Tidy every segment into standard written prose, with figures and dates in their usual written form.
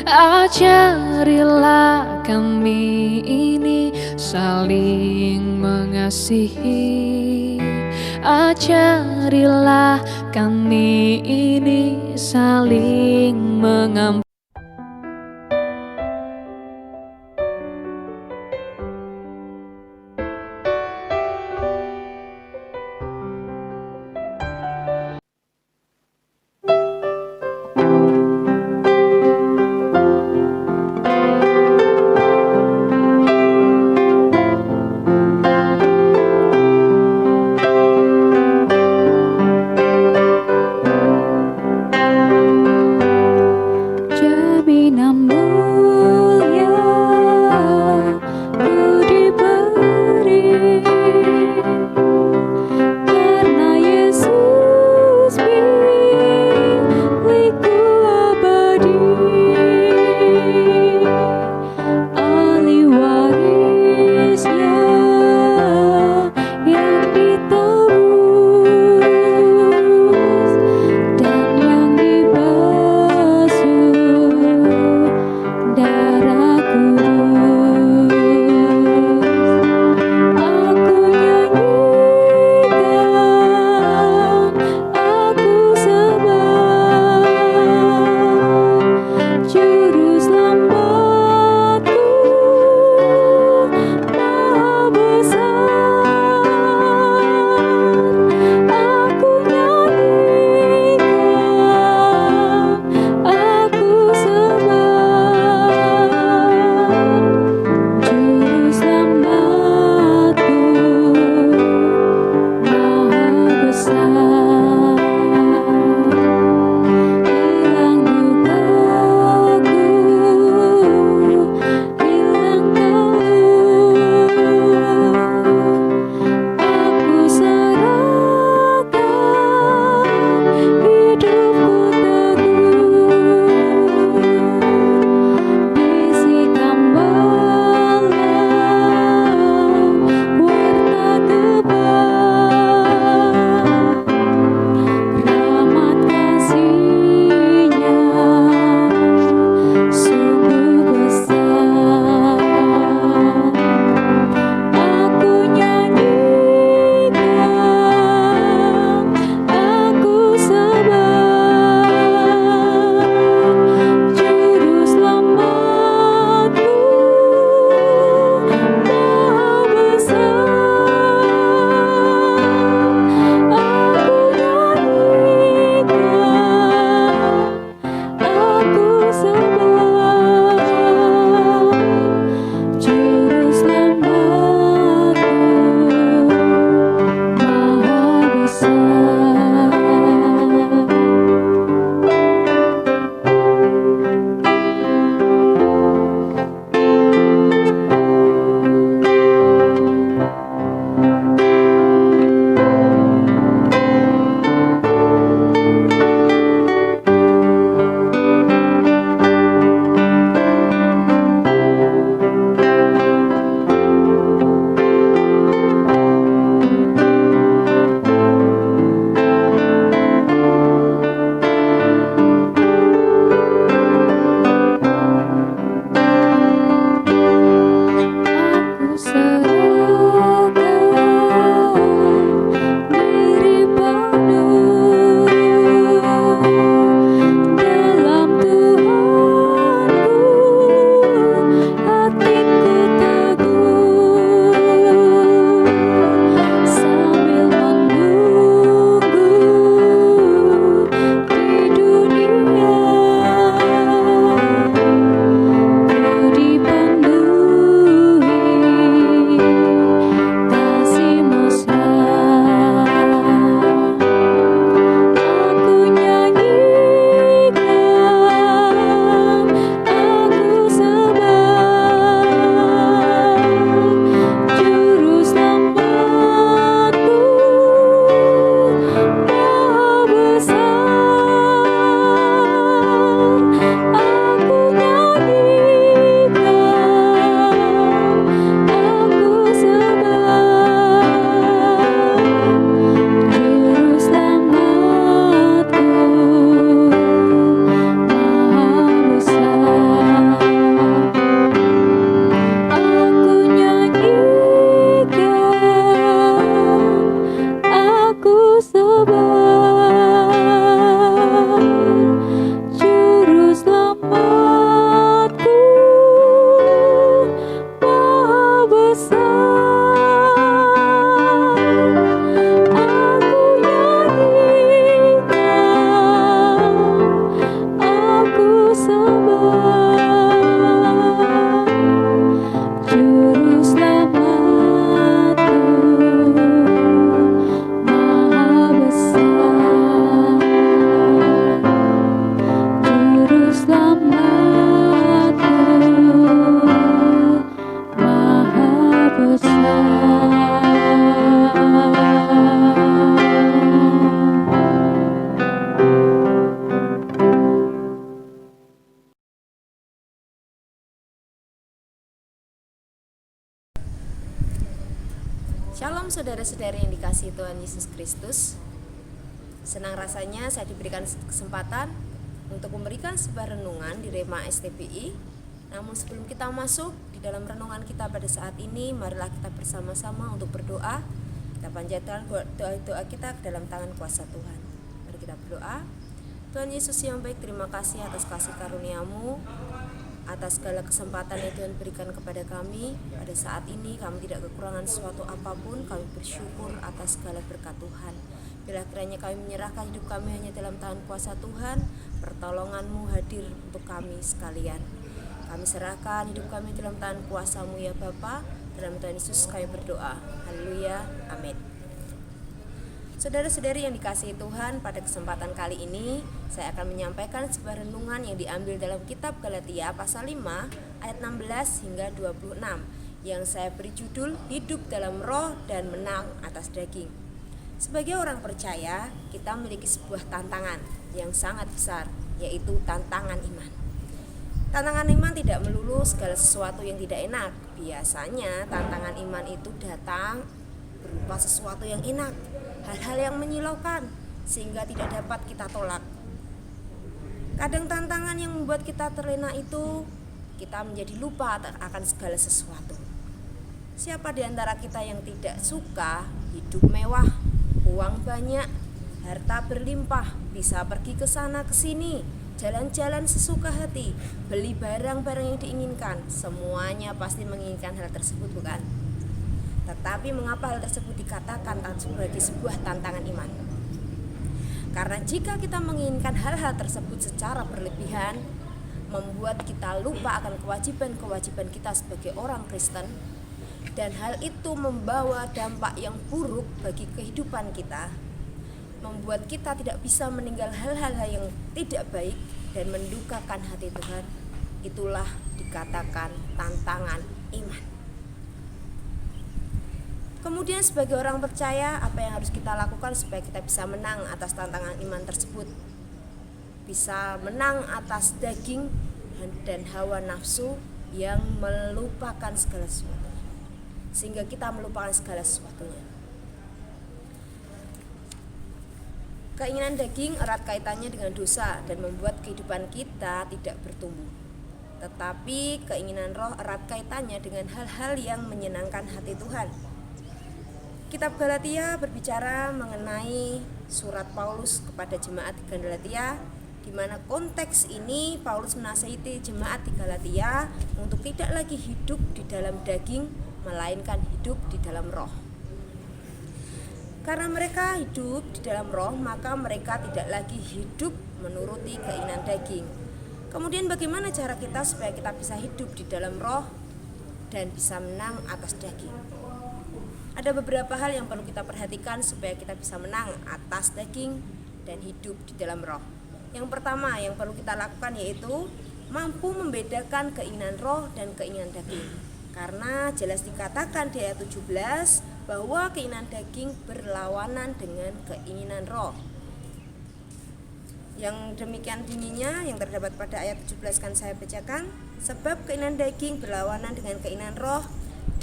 Ajarilah kami ini saling mengasihi. Ajarilah kami ini saling mengampuni. Jaminan mulia ku diberi karena Yesus milikku abadi, ahli warisnya yang ditebus dan yang dibasuh Shalom saudara-saudari yang dikasihi Tuhan Yesus Kristus. Senang rasanya saya diberikan kesempatan untuk memberikan sebuah renungan di Rema STPI. Namun sebelum kita masuk di dalam renungan kita pada saat ini, marilah kita bersama-sama untuk berdoa. Kita panjatkan doa kita ke dalam tangan kuasa Tuhan. Mari kita berdoa. Tuhan Yesus yang baik, terima kasih atas kasih karunia-Mu, atas segala kesempatan yang Tuhan berikan kepada kami. Pada saat ini kami tidak kekurangan sesuatu apapun. Kami bersyukur atas segala berkat Tuhan. Bila kiranya kami menyerahkan hidup kami hanya dalam tangan kuasa Tuhan, pertolongan-Mu hadir untuk kami sekalian. Kami serahkan hidup kami dalam tangan kuasa-Mu ya Bapa. Dalam Tuhan Yesus kami berdoa. Haleluya, amin. Saudara-saudari yang dikasihi Tuhan, pada kesempatan kali ini saya akan menyampaikan sebuah renungan yang diambil dalam kitab Galatia pasal 5 ayat 16 hingga 26 yang saya beri judul Hidup dalam Roh dan Menang atas Daging. Sebagai orang percaya, kita memiliki sebuah tantangan yang sangat besar, yaitu tantangan iman. Tantangan iman tidak melulu segala sesuatu yang tidak enak. Biasanya tantangan iman itu datang berupa sesuatu yang enak, hal-hal yang menyilaukan sehingga tidak dapat kita tolak. Kadang tantangan yang membuat kita terlena itu kita menjadi lupa akan segala sesuatu. Siapa di antara kita yang tidak suka hidup mewah, uang banyak, harta berlimpah, bisa pergi ke sana ke sini, jalan-jalan sesuka hati, beli barang-barang yang diinginkan? Semuanya pasti menginginkan hal tersebut, bukan? Tetapi mengapa hal tersebut dikatakan sebagai sebuah tantangan iman? Karena jika kita menginginkan hal-hal tersebut secara berlebihan, membuat kita lupa akan kewajiban-kewajiban kita sebagai orang Kristen, dan hal itu membawa dampak yang buruk bagi kehidupan kita, membuat kita tidak bisa meninggal hal-hal yang tidak baik dan mendukakan hati Tuhan. Itulah dikatakan tantangan iman. Kemudian sebagai orang percaya, apa yang harus kita lakukan supaya kita bisa menang atas tantangan iman tersebut? Bisa menang atas daging dan hawa nafsu yang melupakan segala sesuatu, sehingga kita melupakan segala sesuatunya. Keinginan daging erat kaitannya dengan dosa dan membuat kehidupan kita tidak bertumbuh. Tetapi keinginan roh erat kaitannya dengan hal-hal yang menyenangkan hati Tuhan. Kitab Galatia berbicara mengenai surat Paulus kepada jemaat di Galatia, di mana konteks ini Paulus menasihati jemaat di Galatia untuk tidak lagi hidup di dalam daging, melainkan hidup di dalam roh. Karena mereka hidup di dalam roh, maka mereka tidak lagi hidup menuruti keinginan daging. Kemudian bagaimana cara kita supaya kita bisa hidup di dalam roh dan bisa menang atas daging? Ada beberapa hal yang perlu kita perhatikan supaya kita bisa menang atas daging dan hidup di dalam roh. Yang pertama yang perlu kita lakukan yaitu mampu membedakan keinginan roh dan keinginan daging. Karena jelas dikatakan di ayat 17 bahwa keinginan daging berlawanan dengan keinginan roh. Yang demikian bunyinya yang terdapat pada ayat 17 kan saya bacakan. Sebab keinginan daging berlawanan dengan keinginan roh,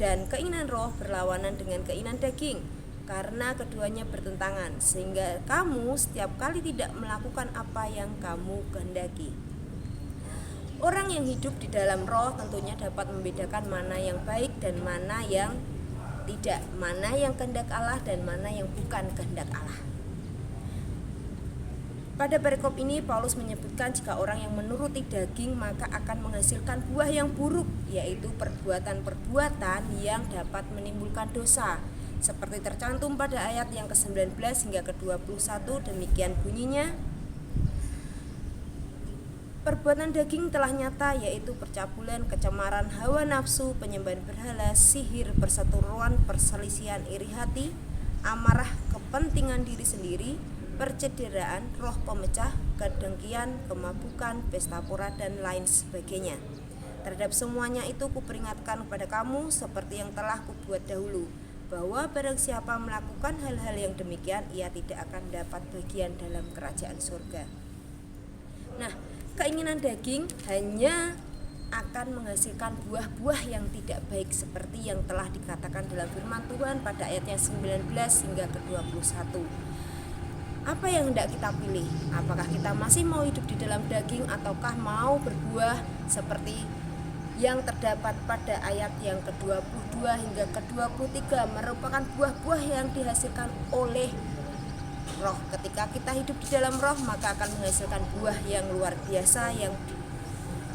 dan keinginan roh berlawanan dengan keinginan daging, karena keduanya bertentangan, sehingga kamu setiap kali tidak melakukan apa yang kamu kehendaki. Orang yang hidup di dalam roh tentunya dapat membedakan mana yang baik dan mana yang tidak, mana yang kehendak Allah dan mana yang bukan kehendak Allah. Pada perikop ini Paulus menyebutkan jika orang yang menuruti daging maka akan menghasilkan buah yang buruk, yaitu perbuatan-perbuatan yang dapat menimbulkan dosa, seperti tercantum pada ayat yang ke-19 hingga ke-21. Demikian bunyinya: perbuatan daging telah nyata, yaitu percabulan, kecemaran, hawa nafsu, penyembahan berhala, sihir, perseteruan, perselisihan, iri hati, amarah, kepentingan diri sendiri, percederaan, roh pemecah, kedengkian, kemabukan, pesta pora, dan lain sebagainya. Terhadap semuanya itu kuperingatkan kepada kamu seperti yang telah kubuat dahulu, bahwa barang siapa melakukan hal-hal yang demikian, ia tidak akan dapat bagian dalam kerajaan surga. Nah, keinginan daging hanya akan menghasilkan buah-buah yang tidak baik seperti yang telah dikatakan dalam firman Tuhan pada ayatnya 19 hingga ke-21. Apa yang hendak kita pilih? Apakah kita masih mau hidup di dalam daging ataukah mau berbuah seperti yang terdapat pada ayat yang ke-22 hingga ke-23 merupakan buah-buah yang dihasilkan oleh roh. Ketika kita hidup di dalam roh, maka akan menghasilkan buah yang luar biasa yang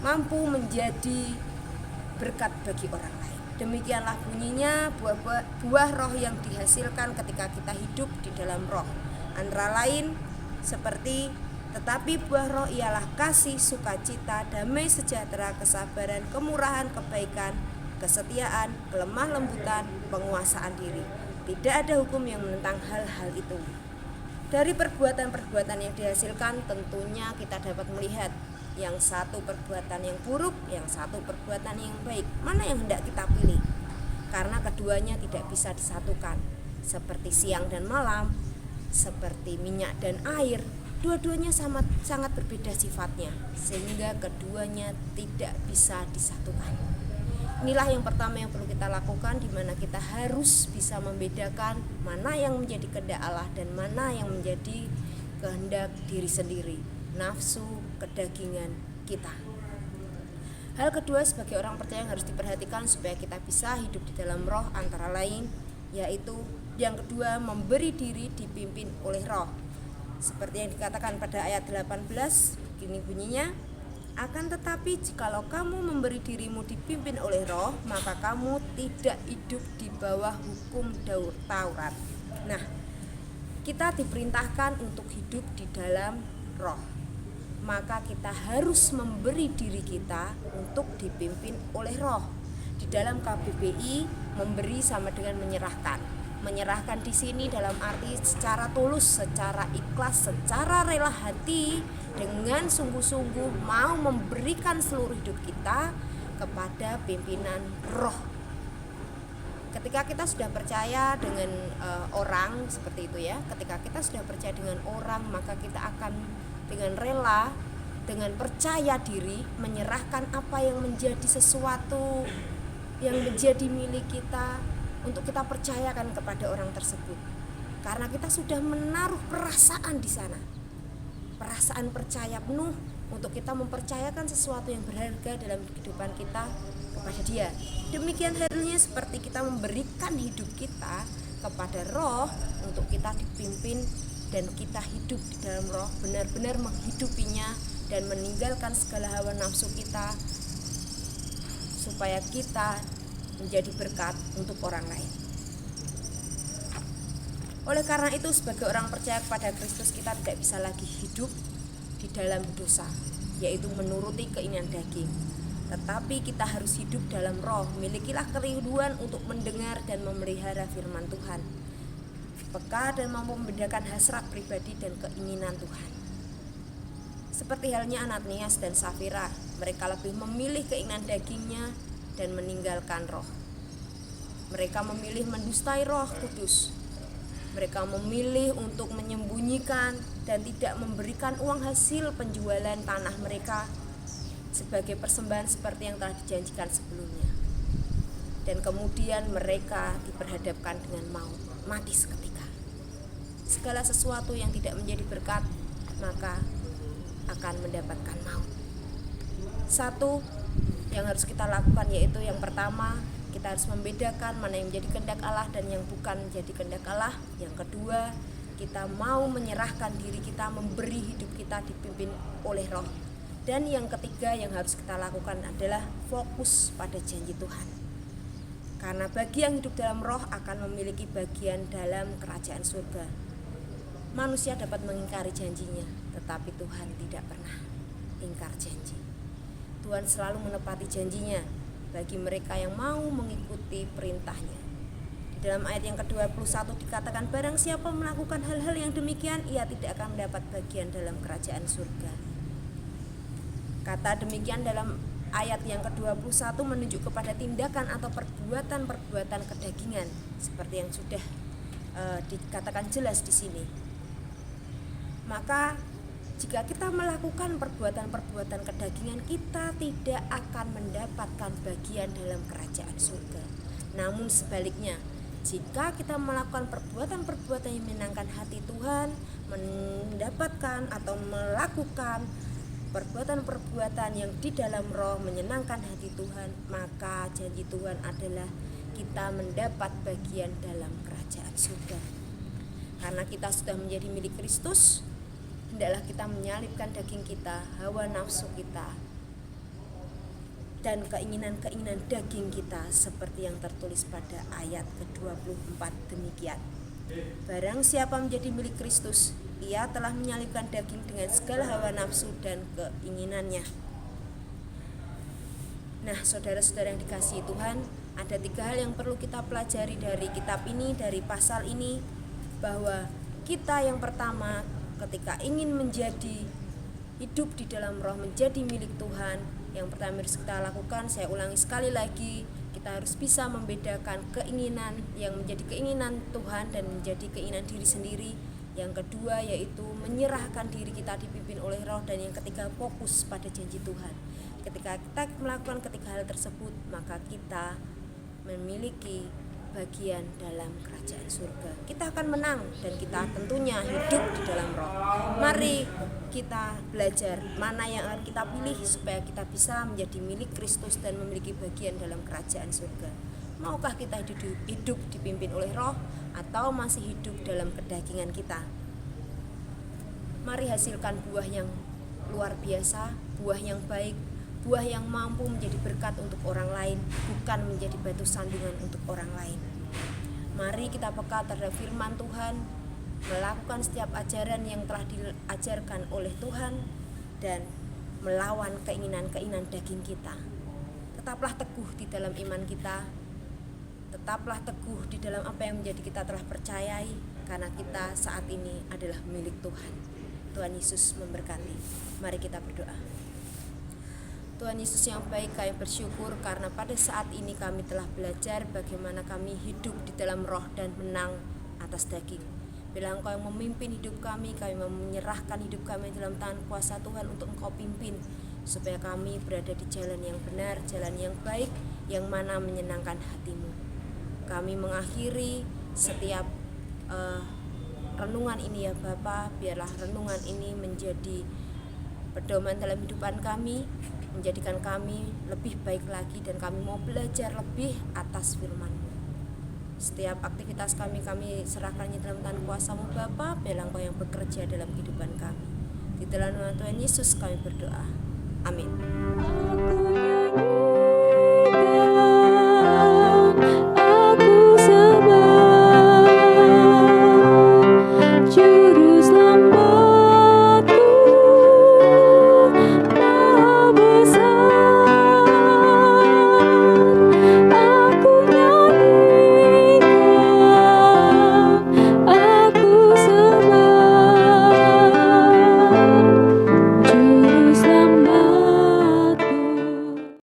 mampu menjadi berkat bagi orang lain. Demikianlah bunyinya buah roh yang dihasilkan ketika kita hidup di dalam roh. Antara lain seperti tetapi buah roh ialah kasih, sukacita, damai sejahtera, kesabaran, kemurahan, kebaikan, kesetiaan, kelemah lembutan, penguasaan diri. Tidak ada hukum yang menentang hal-hal itu. Dari perbuatan-perbuatan yang dihasilkan tentunya kita dapat melihat yang satu perbuatan yang buruk, yang satu perbuatan yang baik. Mana yang hendak kita pilih? Karena keduanya tidak bisa disatukan. Seperti siang dan malam, seperti minyak dan air, dua-duanya sangat berbeda sifatnya, sehingga keduanya tidak bisa disatukan. Inilah yang pertama yang perlu kita lakukan, di mana kita harus bisa membedakan mana yang menjadi kehendak Allah dan mana yang menjadi kehendak diri sendiri, nafsu kedagingan kita. Hal kedua sebagai orang percaya yang harus diperhatikan supaya kita bisa hidup di dalam roh antara lain, yaitu yang kedua, memberi diri dipimpin oleh roh. Seperti yang dikatakan pada ayat 18, begini bunyinya, akan tetapi jikalau kamu memberi dirimu dipimpin oleh roh, maka kamu tidak hidup di bawah hukum Taurat. Nah, kita diperintahkan untuk hidup di dalam roh. Maka kita harus memberi diri kita untuk dipimpin oleh roh. Di dalam KBBI, memberi sama dengan menyerahkan. Menyerahkan di sini dalam arti secara tulus, secara ikhlas, secara rela hati, dengan sungguh-sungguh mau memberikan seluruh hidup kita kepada pimpinan roh. Ketika kita sudah percaya dengan orang seperti itu ya, ketika kita sudah percaya dengan orang, maka kita akan dengan rela, dengan percaya diri menyerahkan apa yang menjadi sesuatu yang menjadi milik kita untuk kita percayakan kepada orang tersebut. Karena kita sudah menaruh perasaan di sana. Perasaan percaya penuh untuk kita mempercayakan sesuatu yang berharga dalam kehidupan kita kepada dia. Demikian halnya seperti kita memberikan hidup kita kepada roh untuk kita dipimpin dan kita hidup di dalam roh, benar-benar menghidupinya dan meninggalkan segala hawa nafsu kita supaya kita menjadi berkat untuk orang lain. Oleh karena itu, sebagai orang percaya kepada Kristus, kita tidak bisa lagi hidup di dalam dosa, yaitu menuruti keinginan daging. Tetapi kita harus hidup dalam roh. Milikilah kerinduan untuk mendengar dan memelihara firman Tuhan, peka dan mampu membedakan hasrat pribadi dan keinginan Tuhan. Seperti halnya Ananias dan Safira, mereka lebih memilih keinginan dagingnya dan meninggalkan roh. Mereka memilih mendustai Roh Kudus. Mereka memilih untuk menyembunyikan dan tidak memberikan uang hasil penjualan tanah mereka sebagai persembahan seperti yang telah dijanjikan sebelumnya. Dan kemudian mereka diperhadapkan dengan maut, mati seketika. Segala sesuatu yang tidak menjadi berkat maka akan mendapatkan maut. Satu yang harus kita lakukan yaitu yang pertama, kita harus membedakan mana yang menjadi kehendak Allah dan yang bukan menjadi kehendak Allah. Yang kedua, kita mau menyerahkan diri kita, memberi hidup kita dipimpin oleh roh. Dan yang ketiga yang harus kita lakukan adalah fokus pada janji Tuhan. Karena bagi yang hidup dalam roh akan memiliki bagian dalam kerajaan surga. Manusia dapat mengingkari janjinya, tetapi Tuhan tidak pernah ingkar janji. Tuhan selalu menepati janjinya bagi mereka yang mau mengikuti perintahnya. Di dalam ayat yang ke-21 dikatakan, barang siapa melakukan hal-hal yang demikian, ia tidak akan mendapat bagian dalam kerajaan surga. Kata demikian dalam ayat yang ke-21 menunjuk kepada tindakan atau perbuatan-perbuatan kedagingan seperti yang sudah dikatakan jelas di sini. Maka Jika kita melakukan perbuatan-perbuatan kedagingan, kita tidak akan mendapatkan bagian dalam kerajaan surga. Namun sebaliknya, jika kita melakukan perbuatan-perbuatan yang menyenangkan hati Tuhan, mendapatkan atau melakukan perbuatan-perbuatan yang di dalam roh menyenangkan hati Tuhan, maka janji Tuhan adalah kita mendapat bagian dalam kerajaan surga. Karena kita sudah menjadi milik Kristus, hendaklah kita menyalibkan daging kita, hawa nafsu kita, dan keinginan-keinginan daging kita, seperti yang tertulis pada ayat ke-24 demikian. Barang siapa menjadi milik Kristus, ia telah menyalibkan daging dengan segala hawa nafsu dan keinginannya. Nah, saudara-saudara yang dikasihi Tuhan, ada 3 hal yang perlu kita pelajari dari kitab ini, dari pasal ini, bahwa kita yang pertama, ketika ingin menjadi hidup di dalam roh, menjadi milik Tuhan, yang pertama harus kita lakukan, saya ulangi sekali lagi, kita harus bisa membedakan keinginan yang menjadi keinginan Tuhan dan menjadi keinginan diri sendiri. Yang kedua yaitu menyerahkan diri kita dipimpin oleh roh. Dan yang ketiga, fokus pada janji Tuhan. Ketika kita melakukan ketiga hal tersebut, maka kita memiliki bagian dalam kerajaan surga. Kita akan menang dan kita tentunya hidup di dalam roh. Mari kita belajar mana yang akan kita pilih supaya kita bisa menjadi milik Kristus dan memiliki bagian dalam kerajaan surga. Maukah kita hidup dipimpin oleh roh atau masih hidup dalam kedagingan kita? Mari hasilkan buah yang luar biasa, buah yang baik, buah yang mampu menjadi berkat untuk orang lain, bukan menjadi batu sandungan untuk orang lain. Mari kita peka terhadap firman Tuhan, melakukan setiap ajaran yang telah diajarkan oleh Tuhan, dan melawan keinginan-keinginan daging kita. Tetaplah teguh di dalam iman kita, tetaplah teguh di dalam apa yang menjadi kita telah percayai, karena kita saat ini adalah milik Tuhan. Tuhan Yesus memberkati. Mari kita berdoa. Tuhan Yesus yang baik, kami bersyukur karena pada saat ini kami telah belajar bagaimana kami hidup di dalam roh dan menang atas daging. Bila Engkau yang memimpin hidup kami mau menyerahkan hidup kami dalam tangan kuasa Tuhan untuk Engkau pimpin, supaya kami berada di jalan yang benar, jalan yang baik, yang mana menyenangkan hati-Mu. Kami mengakhiri setiap renungan ini ya Bapa, biarlah renungan ini menjadi pedoman dalam kehidupan kami, menjadikan kami lebih baik lagi, dan kami mau belajar lebih atas firman-Mu. Setiap aktivitas kami serahkannya dalam tangan kuasa-Mu Bapa, biarlah Engkau yang bekerja dalam kehidupan kami. Di dalam nama Tuhan Yesus kami berdoa. Amin.